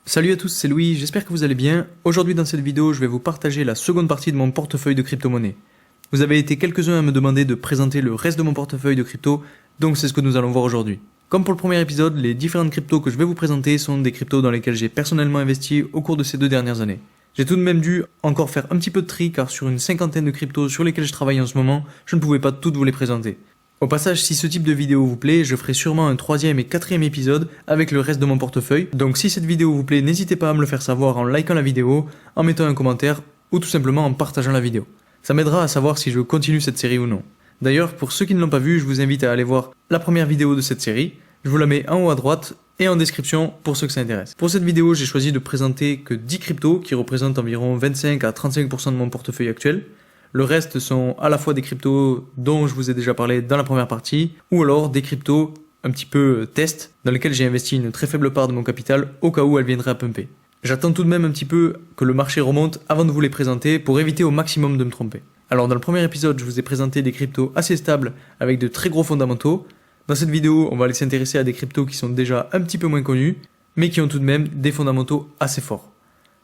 Salut à tous, c'est Louis, j'espère que vous allez bien. Aujourd'hui dans cette vidéo, je vais vous partager la seconde partie de mon portefeuille de crypto-monnaies. Vous avez été quelques-uns à me demander de présenter le reste de mon portefeuille de crypto, donc c'est ce que nous allons voir aujourd'hui. Comme pour le premier épisode, les différentes cryptos que je vais vous présenter sont des cryptos dans lesquelles j'ai personnellement investi au cours de ces 2 dernières années. J'ai tout de même dû encore faire un petit peu de tri car sur une cinquantaine de cryptos sur lesquelles je travaille en ce moment, je ne pouvais pas toutes vous les présenter. Au passage, si ce type de vidéo vous plaît, je ferai sûrement un 3e et 4e épisode avec le reste de mon portefeuille. Donc si cette vidéo vous plaît, n'hésitez pas à me le faire savoir en likant la vidéo, en mettant un commentaire ou tout simplement en partageant la vidéo. Ça m'aidera à savoir si je continue cette série ou non. D'ailleurs, pour ceux qui ne l'ont pas vu, je vous invite à aller voir la première vidéo de cette série. Je vous la mets en haut à droite et en description pour ceux que ça intéresse. Pour cette vidéo, j'ai choisi de présenter que 10 cryptos qui représentent environ 25 à 35% de mon portefeuille actuel. Le reste sont à la fois des cryptos dont je vous ai déjà parlé dans la première partie, ou alors des cryptos un petit peu test, dans lesquels j'ai investi une très faible part de mon capital au cas où elle viendrait à pumper. J'attends tout de même un petit peu que le marché remonte avant de vous les présenter pour éviter au maximum de me tromper. Alors dans le premier épisode, je vous ai présenté des cryptos assez stables avec de très gros fondamentaux. Dans cette vidéo, on va aller s'intéresser à des cryptos qui sont déjà un petit peu moins connus, mais qui ont tout de même des fondamentaux assez forts.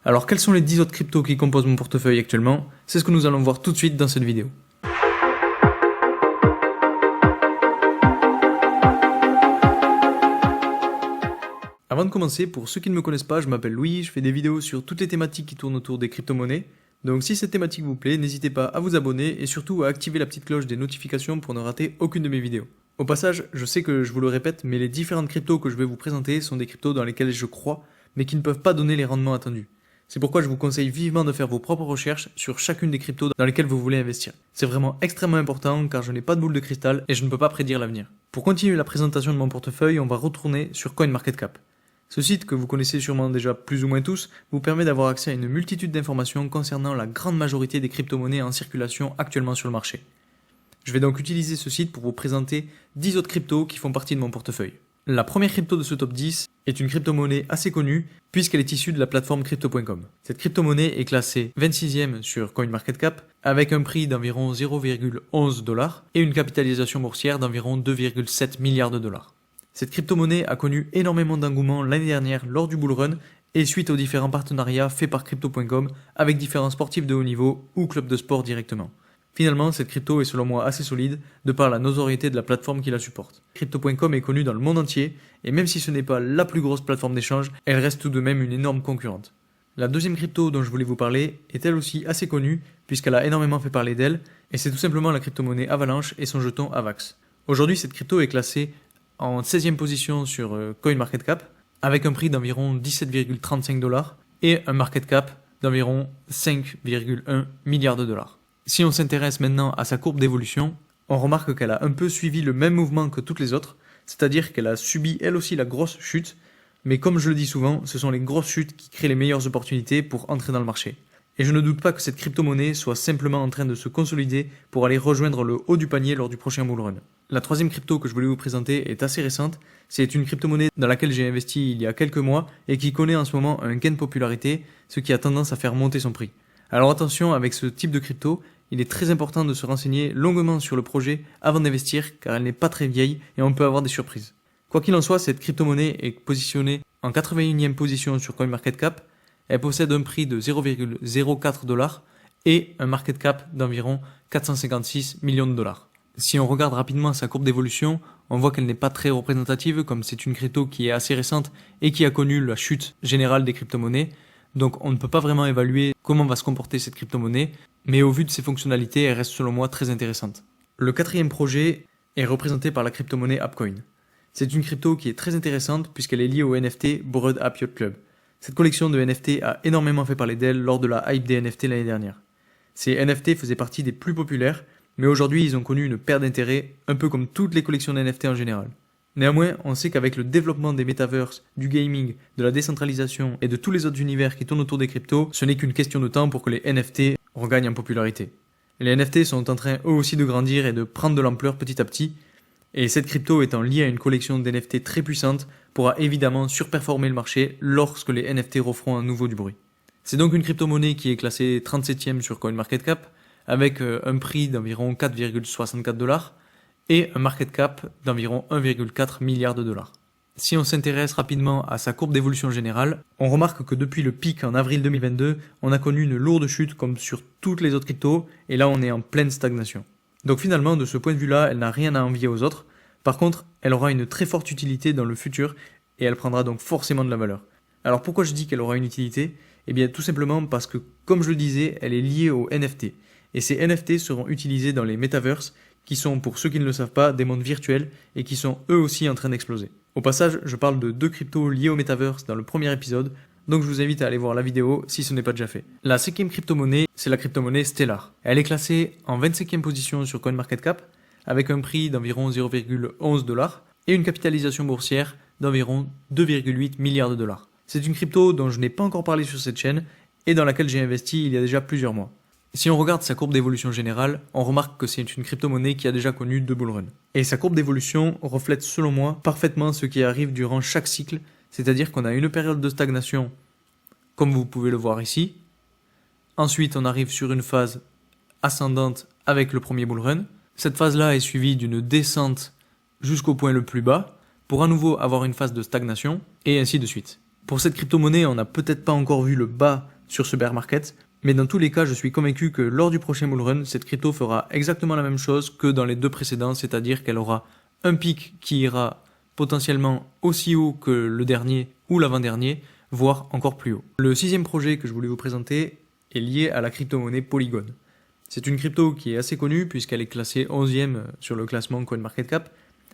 Alors quels sont les 10 autres cryptos qui composent mon portefeuille actuellement? C'est ce que nous allons voir tout de suite dans cette vidéo. Avant de commencer, pour ceux qui ne me connaissent pas, je m'appelle Louis, je fais des vidéos sur toutes les thématiques qui tournent autour des crypto-monnaies. Donc si cette thématique vous plaît, n'hésitez pas à vous abonner et surtout à activer la petite cloche des notifications pour ne rater aucune de mes vidéos. Au passage, je sais que je vous le répète, mais les différentes cryptos que je vais vous présenter sont des cryptos dans lesquelles je crois, mais qui ne peuvent pas donner les rendements attendus. C'est pourquoi je vous conseille vivement de faire vos propres recherches sur chacune des cryptos dans lesquelles vous voulez investir. C'est vraiment extrêmement important car je n'ai pas de boule de cristal et je ne peux pas prédire l'avenir. Pour continuer la présentation de mon portefeuille, on va retourner sur CoinMarketCap. Ce site, que vous connaissez sûrement déjà plus ou moins tous, vous permet d'avoir accès à une multitude d'informations concernant la grande majorité des crypto-monnaies en circulation actuellement sur le marché. Je vais donc utiliser ce site pour vous présenter 10 autres cryptos qui font partie de mon portefeuille. La première crypto de ce top 10 est une crypto-monnaie assez connue puisqu'elle est issue de la plateforme crypto.com. Cette crypto-monnaie est classée 26e sur CoinMarketCap avec un prix d'environ 0,11 $ et une capitalisation boursière d'environ 2,7 milliards de dollars. Cette crypto-monnaie a connu énormément d'engouement l'année dernière lors du bull run et suite aux différents partenariats faits par crypto.com avec différents sportifs de haut niveau ou clubs de sport directement. Finalement, cette crypto est selon moi assez solide de par la notoriété de la plateforme qui la supporte. Crypto.com est connue dans le monde entier et même si ce n'est pas la plus grosse plateforme d'échange, elle reste tout de même une énorme concurrente. La deuxième crypto dont je voulais vous parler est elle aussi assez connue puisqu'elle a énormément fait parler d'elle et c'est tout simplement la crypto-monnaie Avalanche et son jeton AVAX. Aujourd'hui, cette crypto est classée en 16e position sur CoinMarketCap avec un prix d'environ 17,35 $ et un market cap d'environ 5,1 milliards de dollars. Si on s'intéresse maintenant à sa courbe d'évolution, on remarque qu'elle a un peu suivi le même mouvement que toutes les autres, c'est-à-dire qu'elle a subi elle aussi la grosse chute, mais comme je le dis souvent, ce sont les grosses chutes qui créent les meilleures opportunités pour entrer dans le marché. Et je ne doute pas que cette crypto-monnaie soit simplement en train de se consolider pour aller rejoindre le haut du panier lors du prochain bull run. La troisième crypto que je voulais vous présenter est assez récente, c'est une crypto-monnaie dans laquelle j'ai investi il y a quelques mois et qui connaît en ce moment un gain de popularité, ce qui a tendance à faire monter son prix. Alors attention, avec ce type de crypto, il est très important de se renseigner longuement sur le projet avant d'investir car elle n'est pas très vieille et on peut avoir des surprises. Quoi qu'il en soit, cette crypto-monnaie est positionnée en 81e position sur CoinMarketCap, elle possède un prix de 0,04 $ et un market cap d'environ 456 millions de dollars. Si on regarde rapidement sa courbe d'évolution, on voit qu'elle n'est pas très représentative comme c'est une crypto qui est assez récente et qui a connu la chute générale des crypto-monnaies. Donc on ne peut pas vraiment évaluer comment va se comporter cette crypto-monnaie, mais au vu de ses fonctionnalités, elle reste selon moi très intéressante. Le quatrième projet est représenté par la crypto-monnaie Appcoin. C'est une crypto qui est très intéressante puisqu'elle est liée au NFT Bored Ape Yacht Club. Cette collection de NFT a énormément fait parler d'elle lors de la hype des NFT l'année dernière. Ces NFT faisaient partie des plus populaires, mais aujourd'hui ils ont connu une perte d'intérêt, un peu comme toutes les collections d'NFT en général. Néanmoins, on sait qu'avec le développement des metaverses, du gaming, de la décentralisation et de tous les autres univers qui tournent autour des cryptos, ce n'est qu'une question de temps pour que les NFT regagnent en popularité. Les NFT sont en train eux aussi de grandir et de prendre de l'ampleur petit à petit, et cette crypto étant liée à une collection d'NFT très puissante, pourra évidemment surperformer le marché lorsque les NFT referont à nouveau du bruit. C'est donc une crypto-monnaie qui est classée 37e sur CoinMarketCap, avec un prix d'environ 4,64 $ et un market cap d'environ 1,4 milliard de dollars. Si on s'intéresse rapidement à sa courbe d'évolution générale, on remarque que depuis le pic en avril 2022, on a connu une lourde chute comme sur toutes les autres cryptos, et là on est en pleine stagnation. Donc finalement, de ce point de vue-là, elle n'a rien à envier aux autres. Par contre, elle aura une très forte utilité dans le futur, et elle prendra donc forcément de la valeur. Alors pourquoi je dis qu'elle aura une utilité ? Eh bien tout simplement parce que, comme je le disais, elle est liée aux NFT. Et ces NFT seront utilisés dans les metaverses, qui sont, pour ceux qui ne le savent pas, des mondes virtuels et qui sont eux aussi en train d'exploser. Au passage, je parle de 2 cryptos liés au metaverse dans le premier épisode, donc je vous invite à aller voir la vidéo si ce n'est pas déjà fait. La 5e crypto-monnaie, c'est la crypto-monnaie Stellar. Elle est classée en 25e position sur CoinMarketCap, avec un prix d'environ 0,11$ et une capitalisation boursière d'environ 2,8 milliards de dollars. C'est une crypto dont je n'ai pas encore parlé sur cette chaîne et dans laquelle j'ai investi il y a déjà plusieurs mois. Si on regarde sa courbe d'évolution générale, on remarque que c'est une crypto-monnaie qui a déjà connu 2 bull runs. Et sa courbe d'évolution reflète selon moi parfaitement ce qui arrive durant chaque cycle, c'est-à-dire qu'on a une période de stagnation, comme vous pouvez le voir ici. Ensuite, on arrive sur une phase ascendante avec le premier bull run. Cette phase-là est suivie d'une descente jusqu'au point le plus bas, pour à nouveau avoir une phase de stagnation, et ainsi de suite. Pour cette crypto-monnaie, on n'a peut-être pas encore vu le bas sur ce bear market, mais dans tous les cas, je suis convaincu que lors du prochain bull run, cette crypto fera exactement la même chose que dans les 2 précédents, c'est-à-dire qu'elle aura un pic qui ira potentiellement aussi haut que le dernier ou l'avant-dernier, voire encore plus haut. Le 6e projet que je voulais vous présenter est lié à la crypto-monnaie Polygon. C'est une crypto qui est assez connue puisqu'elle est classée 11e sur le classement CoinMarketCap.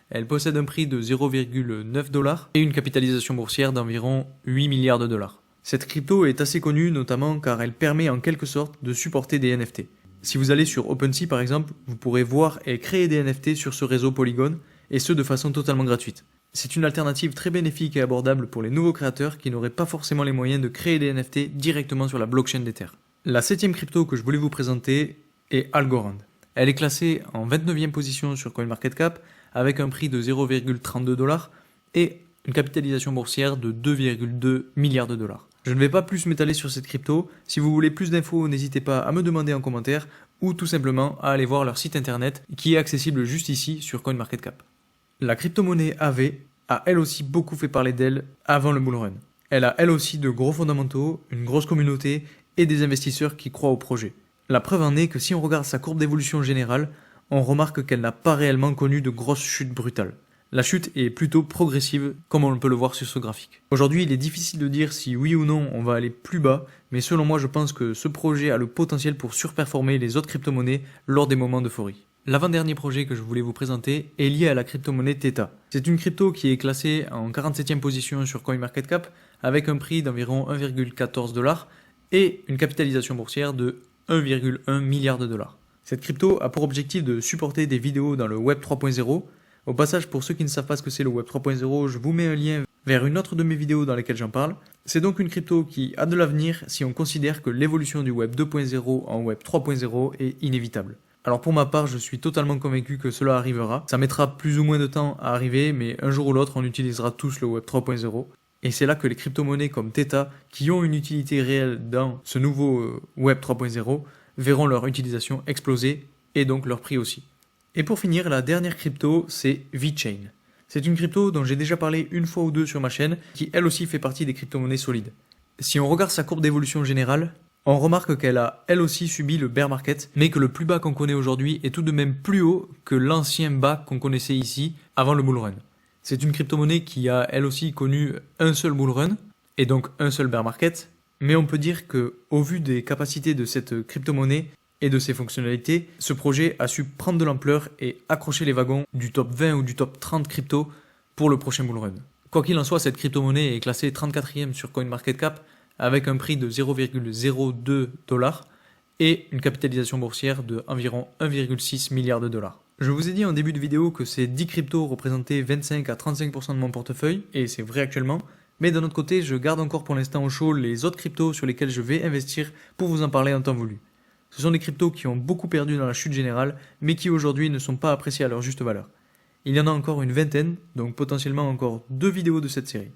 Elle possède un prix de 0,9$ et une capitalisation boursière d'environ 8 milliards de dollars. Cette crypto est assez connue notamment car elle permet en quelque sorte de supporter des NFT. Si vous allez sur OpenSea par exemple, vous pourrez voir et créer des NFT sur ce réseau Polygon, et ce de façon totalement gratuite. C'est une alternative très bénéfique et abordable pour les nouveaux créateurs qui n'auraient pas forcément les moyens de créer des NFT directement sur la blockchain d'Ether. La 7e crypto que je voulais vous présenter est Algorand. Elle est classée en 29e position sur CoinMarketCap avec un prix de 0,32$ et une capitalisation boursière de 2,2 milliards de dollars. Je ne vais pas plus m'étaler sur cette crypto. Si vous voulez plus d'infos, n'hésitez pas à me demander en commentaire ou tout simplement à aller voir leur site internet qui est accessible juste ici sur CoinMarketCap. La crypto-monnaie AV a elle aussi beaucoup fait parler d'elle avant le bull run. Elle a elle aussi de gros fondamentaux, une grosse communauté et des investisseurs qui croient au projet. La preuve en est que si on regarde sa courbe d'évolution générale, on remarque qu'elle n'a pas réellement connu de grosses chutes brutales. La chute est plutôt progressive, comme on peut le voir sur ce graphique. Aujourd'hui, il est difficile de dire si oui ou non on va aller plus bas, mais selon moi, je pense que ce projet a le potentiel pour surperformer les autres crypto-monnaies lors des moments d'euphorie. L'avant-dernier projet que je voulais vous présenter est lié à la crypto-monnaie Theta. C'est une crypto qui est classée en 47e position sur CoinMarketCap avec un prix d'environ 1,14$ et une capitalisation boursière de 1,1 milliard de dollars. Cette crypto a pour objectif de supporter des vidéos dans le Web 3.0. Au passage, pour ceux qui ne savent pas ce que c'est le Web 3.0, je vous mets un lien vers une autre de mes vidéos dans lesquelles j'en parle. C'est donc une crypto qui a de l'avenir si on considère que l'évolution du Web 2.0 en Web 3.0 est inévitable. Alors pour ma part, je suis totalement convaincu que cela arrivera. Ça mettra plus ou moins de temps à arriver, mais un jour ou l'autre, on utilisera tous le Web 3.0. Et c'est là que les crypto-monnaies comme Theta, qui ont une utilité réelle dans ce nouveau Web 3.0, verront leur utilisation exploser et donc leur prix aussi. Et pour finir, la dernière crypto, c'est VeChain. C'est une crypto dont j'ai déjà parlé une fois ou deux sur ma chaîne, qui elle aussi fait partie des crypto-monnaies solides. Si on regarde sa courbe d'évolution générale, on remarque qu'elle a elle aussi subi le bear market, mais que le plus bas qu'on connaît aujourd'hui est tout de même plus haut que l'ancien bas qu'on connaissait ici avant le bull run. C'est une crypto-monnaie qui a elle aussi connu un seul bull run, et donc un seul bear market, mais on peut dire que, au vu des capacités de cette crypto-monnaie et de ses fonctionnalités, ce projet a su prendre de l'ampleur et accrocher les wagons du top 20 ou du top 30 crypto pour le prochain bull run. Quoi qu'il en soit, cette crypto-monnaie est classée 34e sur CoinMarketCap avec un prix de 0,02$ et une capitalisation boursière de environ 1,6 milliard de dollars. Je vous ai dit en début de vidéo que ces 10 cryptos représentaient 25 à 35% de mon portefeuille, et c'est vrai actuellement, mais d'un autre côté, je garde encore pour l'instant au chaud les autres cryptos sur lesquels je vais investir pour vous en parler en temps voulu. Ce sont des cryptos qui ont beaucoup perdu dans la chute générale, mais qui aujourd'hui ne sont pas appréciés à leur juste valeur. Il y en a encore une vingtaine, donc potentiellement encore 2 vidéos de cette série.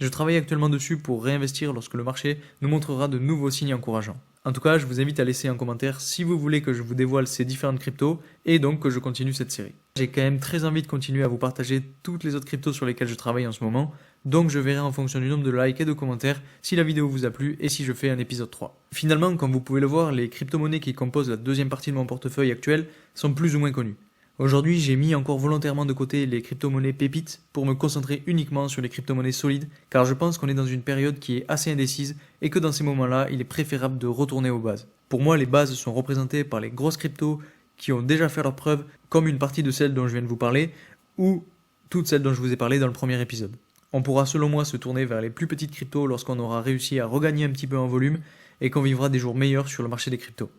Je travaille actuellement dessus pour réinvestir lorsque le marché nous montrera de nouveaux signes encourageants. En tout cas, je vous invite à laisser un commentaire si vous voulez que je vous dévoile ces différentes cryptos et donc que je continue cette série. J'ai quand même très envie de continuer à vous partager toutes les autres cryptos sur lesquelles je travaille en ce moment, donc je verrai en fonction du nombre de likes et de commentaires si la vidéo vous a plu et si je fais un épisode 3. Finalement, comme vous pouvez le voir, les crypto-monnaies qui composent la deuxième partie de mon portefeuille actuel sont plus ou moins connues. Aujourd'hui, j'ai mis encore volontairement de côté les crypto-monnaies pépites pour me concentrer uniquement sur les crypto-monnaies solides, car je pense qu'on est dans une période qui est assez indécise et que dans ces moments-là, il est préférable de retourner aux bases. Pour moi, les bases sont représentées par les grosses cryptos qui ont déjà fait leurs preuves, comme une partie de celles dont je viens de vous parler, ou toutes celles dont je vous ai parlé dans le premier épisode. On pourra selon moi se tourner vers les plus petites cryptos lorsqu'on aura réussi à regagner un petit peu en volume et qu'on vivra des jours meilleurs sur le marché des cryptos.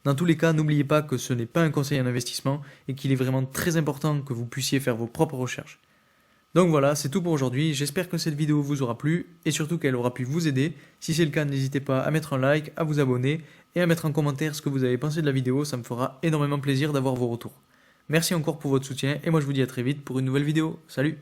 Dans tous les cas, n'oubliez pas que ce n'est pas un conseil en investissement et qu'il est vraiment très important que vous puissiez faire vos propres recherches. Donc voilà, c'est tout pour aujourd'hui, j'espère que cette vidéo vous aura plu et surtout qu'elle aura pu vous aider. Si c'est le cas, n'hésitez pas à mettre un like, à vous abonner et à mettre en commentaire ce que vous avez pensé de la vidéo, ça me fera énormément plaisir d'avoir vos retours. Merci encore pour votre soutien et moi je vous dis à très vite pour une nouvelle vidéo. Salut!